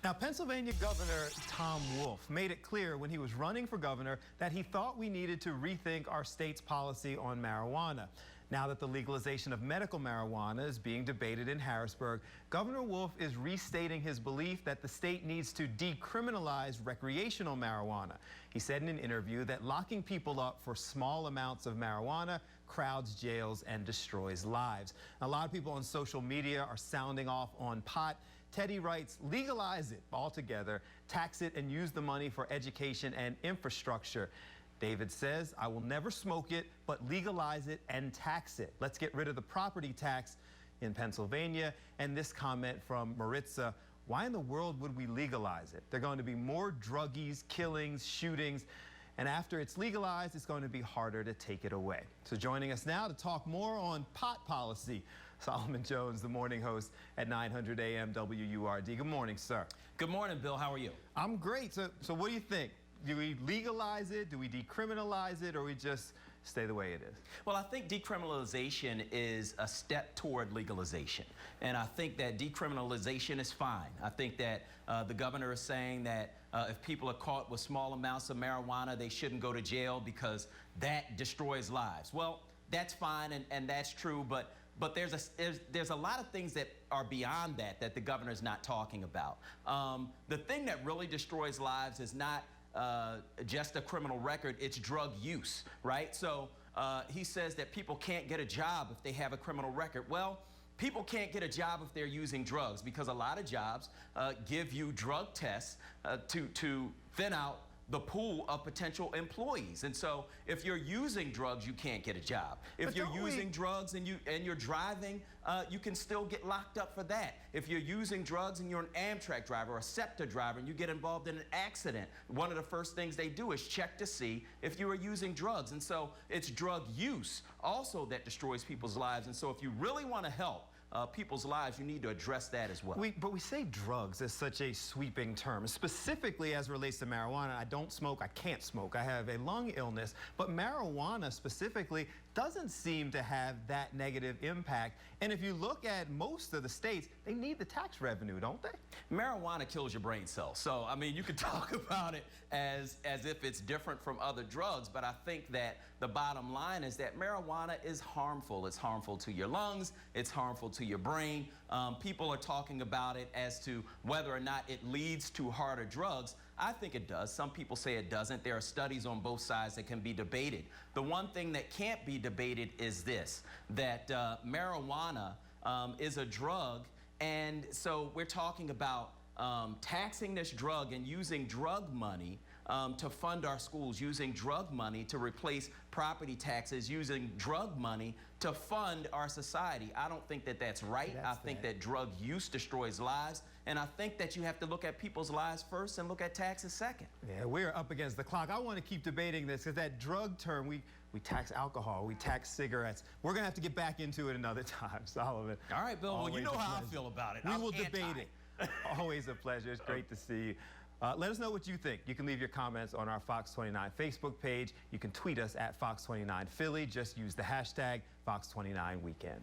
Now, Pennsylvania Governor Tom Wolf made it clear when he was running for governor that he thought we needed to rethink our state's policy on marijuana. Now that the legalization of medical marijuana is being debated in Harrisburg, Governor Wolf is restating his belief that the state needs to decriminalize recreational marijuana. He said in an interview that locking people up for small amounts of marijuana crowds jails and destroys lives. A lot of people on social media are sounding off on pot. Teddy writes, legalize it altogether, tax it, and use the money for education and infrastructure. David says, I will never smoke it, but legalize it and tax it. Let's get rid of the property tax in Pennsylvania. And this comment from Maritza, why in the world would we legalize it? There are going to be more druggies, killings, shootings. And after it's legalized, it's going to be harder to take it away. So joining us now to talk more on pot policy, Solomon Jones, the morning host at 900 AM WURD. Good morning, sir. Good morning, Bill. How are you? I'm great. So what do you think? Do we legalize it? Do we decriminalize it? Or we just stay the way it is? Well, I think decriminalization is a step toward legalization. And I think that decriminalization is fine. I think that the governor is saying that if people are caught with small amounts of marijuana, they shouldn't go to jail because that destroys lives. Well, that's fine and that's true, but there's a lot of things that are beyond that the governor is not talking about. The thing that really destroys lives is not just a criminal record, it's drug use, right? So he says that people can't get a job if they have a criminal record. Well, people can't get a job if they're using drugs because a lot of jobs give you drug tests to thin out the pool of potential employees. And so if you're using drugs, you can't get a job. If you're using drugs and you're driving, you can still get locked up for that. If you're using drugs and you're an Amtrak driver or a SEPTA driver and you get involved in an accident, one of the first things they do is check to see if you are using drugs. And so it's drug use also that destroys people's lives. And so if you really want to help people's lives, you need to address that as well. But we say drugs as such a sweeping term. Specifically as relates to marijuana, I don't smoke, I can't smoke. I have a lung illness, but marijuana specifically doesn't seem to have that negative impact. And if you look at most of the states, they need the tax revenue, don't they? Marijuana kills your brain cells. So, I mean, you could talk about it as if it's different from other drugs, but I think that the bottom line is that marijuana is harmful. It's harmful to your lungs. It's harmful to your brain. People are talking about it as to whether or not it leads to harder drugs. I think it does. Some people say it doesn't. There are studies on both sides that can be debated. The one thing that can't be debated is this, that marijuana is a drug, and so we're talking about taxing this drug and using drug money to fund our schools, using drug money to replace property taxes, using drug money to fund our society. I don't think that that's right. I think that drug use destroys lives, and I think that you have to look at people's lives first and look at taxes second. Yeah, we're up against the clock. I want to keep debating this because that drug term, we tax alcohol, we tax cigarettes. We're going to have to get back into it another time, Solomon. All right, Bill. Well, you know how I feel about it. We will debate it. Always a pleasure. It's great to see you. Let us know what you think. You can leave your comments on our Fox 29 Facebook page. You can tweet us at Fox 29 Philly. Just use the hashtag Fox 29 Weekend.